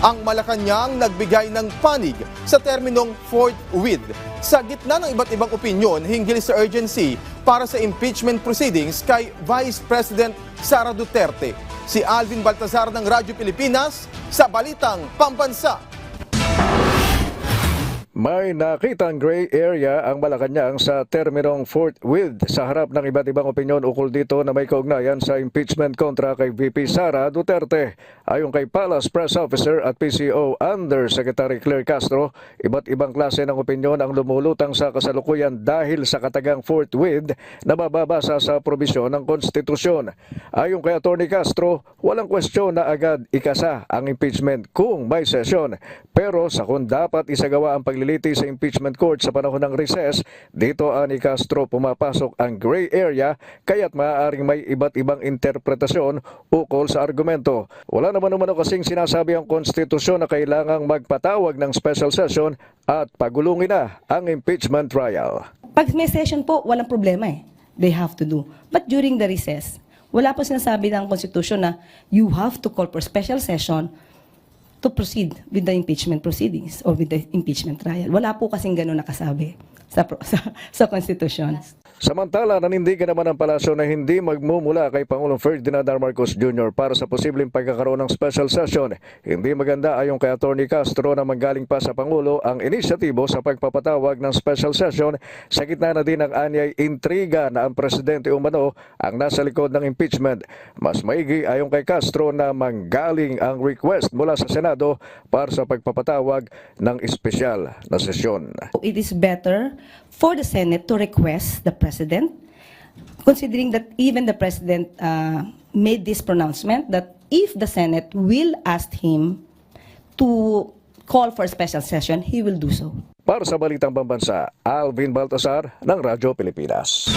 Ang Malacanang nagbigay ng panig sa terminong forthwith sa gitna ng iba't ibang opinyon hinggil sa urgency para sa impeachment proceedings kay Vice President Sara Duterte. Si Alvin Baltazar ng Radyo Pilipinas sa Balitang Pambansa. May nakitang gray area ang Malacanang sa terminong forthwith sa harap ng iba't ibang opinyon ukol dito na may kaugnayan sa impeachment kontra kay VP Sara Duterte. Ayon kay Palace Press Officer at PCO Undersecretary Claire Castro, iba't ibang klase ng opinyon ang lumulutang sa kasalukuyan dahil sa katagang forthwith na mababasa sa probisyon ng konstitusyon. Ayon kay Atty. Castro, walang kwestiyon na agad ikasa ang impeachment kung may sesyon. Pero sa kung dapat isagawa ang pagliliti sa impeachment court sa panahon ng recess, dito ani Castro pumapasok ang gray area kaya't maaaring may iba't ibang interpretasyon ukol sa argumento. Wala naman umano kasing sinasabi ang konstitusyon na kailangang magpatawag ng special session at pagulungin na ang impeachment trial. Pag may session po, walang problema eh. They have to do. But during the recess, wala po sinasabi ng konstitusyon na you have to call for special session to proceed with the impeachment proceedings or with the impeachment trial. Wala po kasing gano'n nakasabi sa konstitusyon. Samantala, nanindigan naman ang palasyo na hindi magmumula kay Pangulong Ferdinand R. Marcos Jr. para sa posibleng pagkakaroon ng special session. Hindi maganda ayon kay Atty. Castro na manggaling pa sa Pangulo ang inisyatibo sa pagpapatawag ng special session sa gitna na din ng anyay intriga na ang presidente umano ang nasa likod ng impeachment. Mas maigi ayon kay Castro na manggaling ang request mula sa Senado para sa pagpapatawag ng espesyal na sesyon. It is better for the Senate to request the President, considering that even the President made this pronouncement that if the Senate will ask him to call for a special session, he will do so. Para sa Balitang Pambansa, Alvin Baltazar ng Radyo Pilipinas.